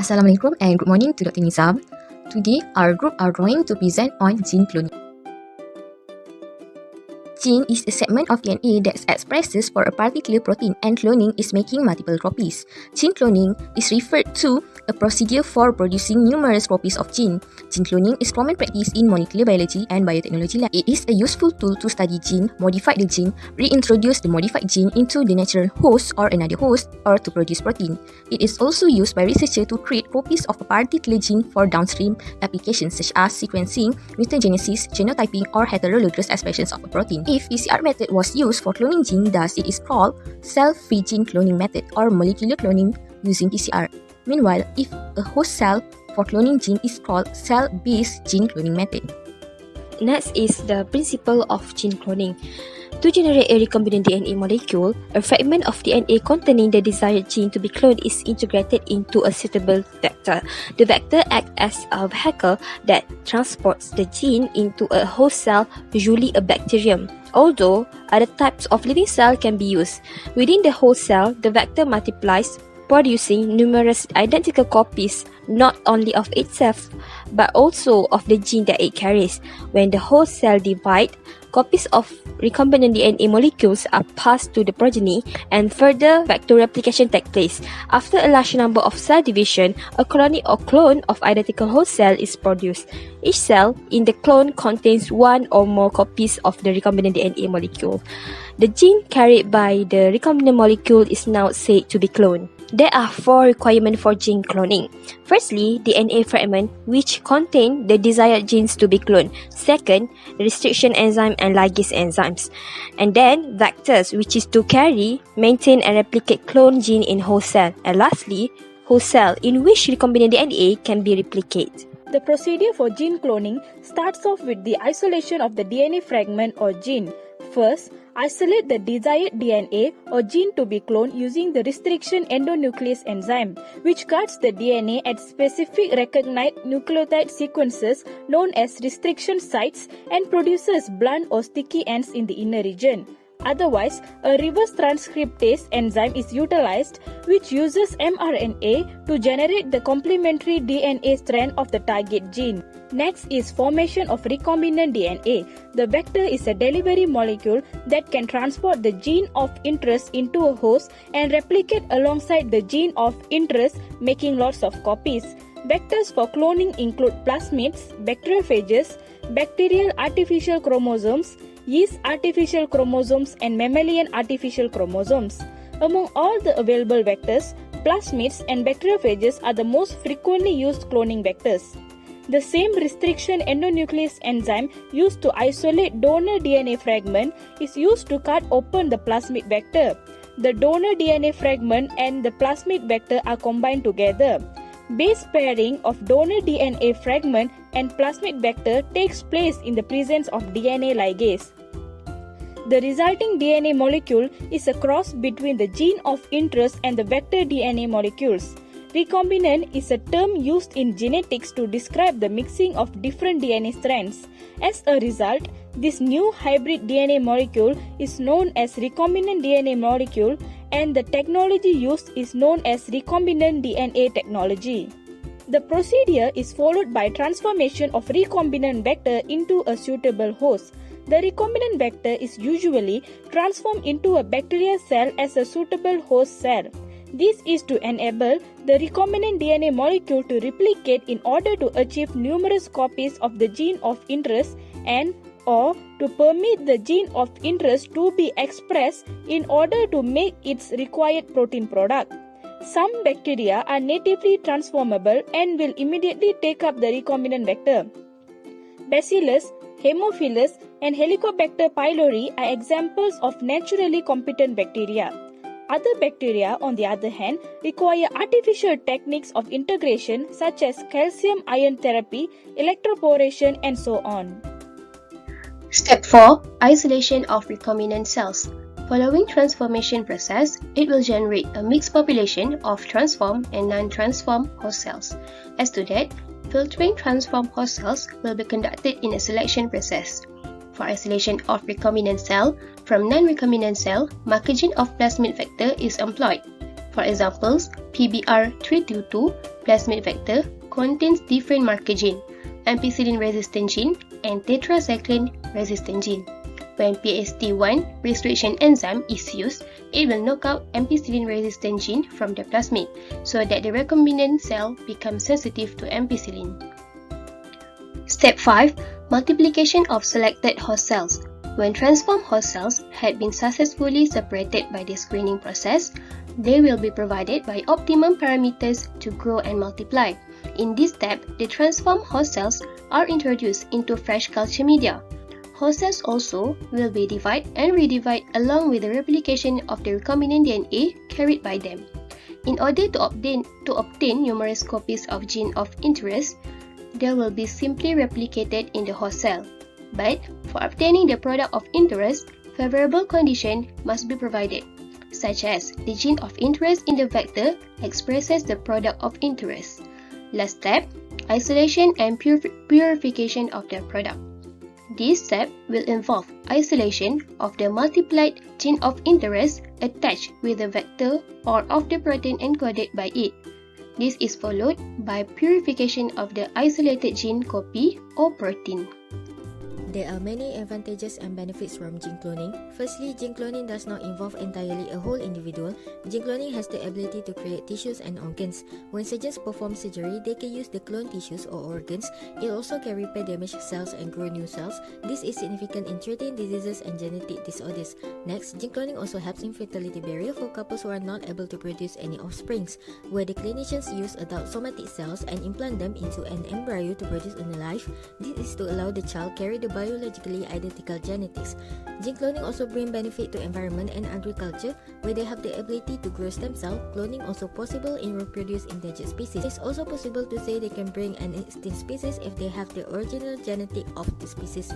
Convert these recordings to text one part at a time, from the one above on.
Assalamualaikum and good morning to Dr. Nizam. Today, our group are drawing to present on gene cloning. Gene is a segment of DNA that expresses for a particular protein, and cloning is making multiple copies. Gene cloning is referred to a procedure for producing numerous copies of gene. Gene cloning is common practice in molecular biology and biotechnology lab. It is a useful tool to study gene, modify the gene, reintroduce the modified gene into the natural host or another host, or to produce protein. It is also used by researchers to create copies of a particular gene for downstream applications such as sequencing, mutagenesis, genotyping, or heterologous expressions of a protein. If PCR method was used for cloning gene, thus it is called cell-free gene cloning method or molecular cloning using PCR. Meanwhile, if a host cell for cloning gene is called cell-based gene cloning method. Next is the principle of gene cloning. To generate a recombinant DNA molecule, a fragment of DNA containing the desired gene to be cloned is integrated into a suitable vector. The vector acts as a vehicle that transports the gene into a host cell, usually a bacterium. Although other types of living cell can be used, within the host cell, the vector multiplies, producing numerous identical copies not only of itself but also of the gene that it carries. When the host cell divides, copies of recombinant DNA molecules are passed to the progeny and further vector replication takes place. After a large number of cell division, a colony or clone of identical host cell is produced. Each cell in the clone contains one or more copies of the recombinant DNA molecule. The gene carried by the recombinant molecule is now said to be cloned. There are 4 requirements for gene cloning. Firstly, DNA fragment which contain the desired genes to be cloned. Second, restriction enzyme and ligase enzymes. And then, vectors which is to carry, maintain and replicate clone gene in host cell. And lastly, host cell in which recombinant DNA can be replicated. The procedure for gene cloning starts off with the isolation of the DNA fragment or gene. First, isolate the desired DNA or gene to be cloned using the restriction endonuclease enzyme, which cuts the DNA at specific recognized nucleotide sequences known as restriction sites and produces blunt or sticky ends in the inner region. Otherwise, a reverse transcriptase enzyme is utilized, which uses mRNA to generate the complementary DNA strand of the target gene. Next is formation of recombinant DNA. The vector is a delivery molecule that can transport the gene of interest into a host and replicate alongside the gene of interest, making lots of copies. Vectors for cloning include plasmids, bacteriophages, bacterial artificial chromosomes, yeast artificial chromosomes, and mammalian artificial chromosomes. Among all the available vectors, plasmids and bacteriophages are the most frequently used cloning vectors. The same restriction endonuclease enzyme used to isolate donor DNA fragment is used to cut open the plasmid vector. The donor DNA fragment and the plasmid vector are combined together. Base pairing of donor DNA fragment and plasmid vector takes place in the presence of DNA ligase. The resulting DNA molecule is a cross between the gene of interest and the vector DNA molecules. Recombinant is a term used in genetics to describe the mixing of different DNA strands. As a result, this new hybrid DNA molecule is known as recombinant DNA molecule, and the technology used is known as recombinant DNA technology. The procedure is followed by transformation of recombinant vector into a suitable host. The recombinant vector is usually transformed into a bacterial cell as a suitable host cell. This is to enable the recombinant DNA molecule to replicate in order to achieve numerous copies of the gene of interest and or to permit the gene of interest to be expressed in order to make its required protein product. Some bacteria are natively transformable and will immediately take up the recombinant vector. Bacillus, Haemophilus, and Helicobacter pylori are examples of naturally competent bacteria. Other bacteria, on the other hand, require artificial techniques of integration such as calcium ion therapy, electroporation, and so on. Step 4. Isolation of recombinant cells. Following transformation process, it will generate a mixed population of transformed and non-transformed host cells. As to that, filtering transformed host cells will be conducted in a selection process. For isolation of recombinant cell from non-recombinant cell, marker gene of plasmid vector is employed. For examples, PBR322, plasmid vector contains different marker gene, ampicillin-resistant gene and tetracycline-resistant gene. When PAST1 restriction enzyme is used, it will knock out ampicillin-resistant gene from the plasmid so that the recombinant cell becomes sensitive to ampicillin. Step 5. Multiplication of selected host cells. When transformed host cells had been successfully separated by the screening process, they will be provided by optimum parameters to grow and multiply. In this step, the transformed host cells are introduced into fresh culture media. Host cells also will be divided and redivided along with the replication of the recombinant DNA carried by them. In order to obtain numerous copies of gene of interest, they will be simply replicated in the host cell. But for obtaining the product of interest, favorable conditions must be provided, such as the gene of interest in the vector expresses the product of interest. Last step, isolation and purification of the product. This step will involve isolation of the multiplied gene of interest attached with the vector or of the protein encoded by it. This is followed by purification of the isolated gene copy or protein. There are many advantages and benefits from gene cloning. Firstly, gene cloning does not involve entirely a whole individual. Gene cloning has the ability to create tissues and organs. When surgeons perform surgery, they can use the cloned tissues or organs. It also can repair damaged cells and grow new cells. This is significant in treating diseases and genetic disorders. Next, gene cloning also helps in fertility barrier for couples who are not able to produce any offsprings, where the clinicians use adult somatic cells and implant them into an embryo to produce a new life. This is to allow the child carry the biologically identical genetics. Gene cloning also brings benefit to environment and agriculture, where they have the ability to grow stem cell. Cloning also possible in reproduce endangered species. It's also possible to say they can bring an extinct species if they have the original genetic of the species.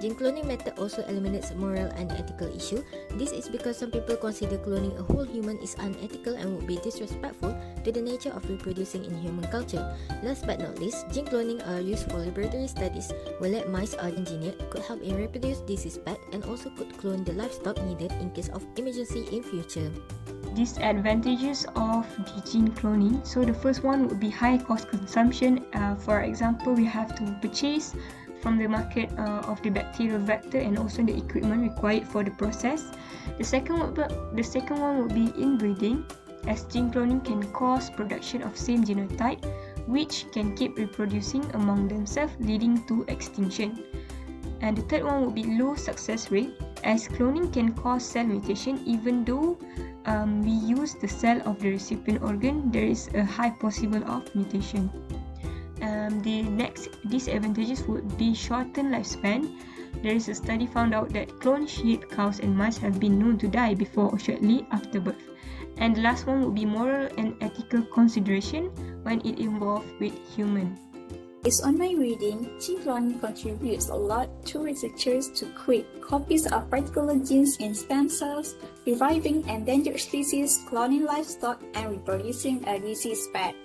Gene cloning method also eliminates moral and ethical issue. This is because some people consider cloning a whole human is unethical and would be disrespectful to the nature of reproducing in human culture. Last but not least, gene cloning are used for laboratory studies, where lab mice are engineered, could help in reproduce disease pet, and also could clone the livestock needed in case of emergency in future. Disadvantages of the gene cloning. So the first one would be high cost consumption. For example, we have to purchase from the market of the bacterial vector and also the equipment required for the process. The second one would be inbreeding, as gene cloning can cause production of same genotype, which can keep reproducing among themselves, leading to extinction. And the third one would be low success rate, as cloning can cause cell mutation. Even though we use the cell of the recipient organ, there is a high possible of mutation. The next disadvantages would be shortened lifespan. There is a study found out that cloned sheep, cows and mice have been known to die before or shortly after birth. And the last one would be moral and ethical consideration when it involves with human. Based on my reading, gene cloning contributes a lot to researchers to create copies of particular genes in stem cells, reviving endangered species, cloning livestock, and reproducing a diseased pet.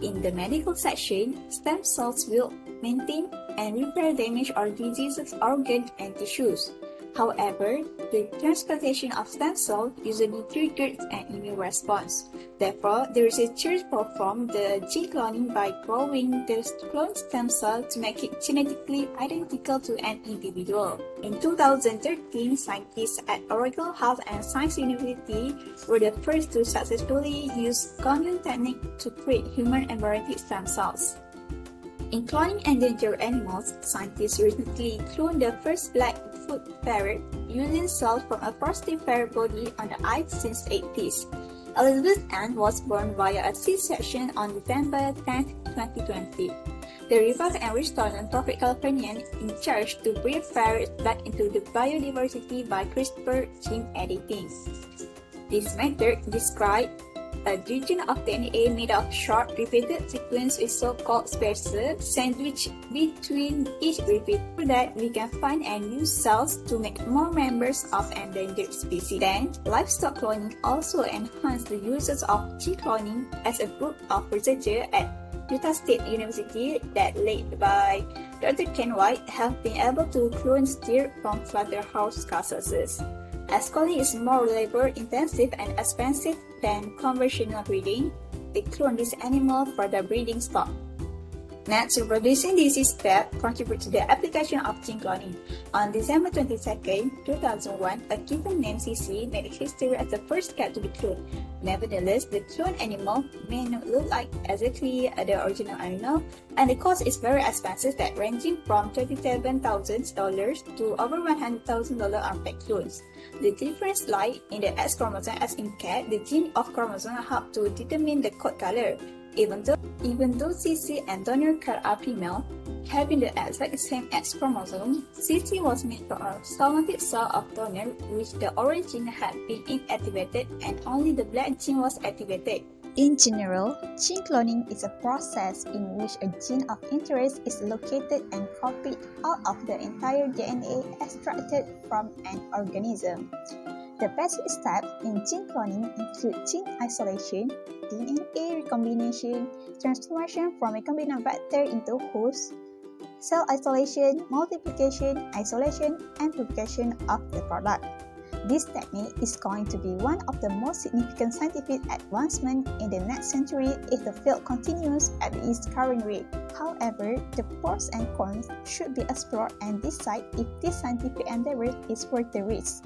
In the medical section, stem cells will maintain and repair damaged or diseased organs and tissues. However, the transplantation of stem cells usually triggers an immune response. Therefore, the researchers perform the gene cloning by growing the cloned stem cell to make it genetically identical to an individual. In 2013, scientists at Oregon Health and Science University were the first to successfully use cloning technique to create human embryonic stem cells. In cloning endangered animals, scientists recently cloned the first black-foot ferret using cells from a positive ferret body on the eye since the 80s. Elizabeth Ann was born via a C-section on December 10, 2020. The revived and restored anthropic Californian in charge to bring ferrets back into the biodiversity by CRISPR gene editing. This method describes a region of DNA made of short repeated sequences with so-called spacers sandwiched between each repeat, so that we can find and use cells to make more members of endangered species. Then, livestock cloning also enhanced the uses of gene cloning, as a group of researchers at Utah State University that led by Dr. Ken White have been able to clone steer from slaughterhouse carcasses. As cloning is more labor-intensive and expensive than conventional breeding, they clone this animal for the breeding stock. Next, reproducing disease step contribute to the application of gene cloning. On December 22, 2001, a given named CC made history as the first cat to be cloned. Nevertheless, the cloned animal may not look like exactly the original animal, and the cost is very expensive, that ranging from $37,000 to over $100,000 on pet clones. The difference lies in the X chromosome, as in cat, the gene of chromosome help to determine the coat color. Even though CC and donor cat are female, having the exact same X chromosome, CC was made from a somatic cell of donor, which the orange gene had been inactivated and only the black gene was activated. In general, gene cloning is a process in which a gene of interest is located and copied out of the entire DNA extracted from an organism. The basic steps in gene cloning include gene isolation, DNA recombination, transformation from recombinant vector into host, cell isolation, multiplication, isolation, and publication of the product. This technique is going to be one of the most significant scientific advancements in the next century if the field continues at its current rate. However, the pros and cons should be explored and decide if this scientific endeavor is worth the risk.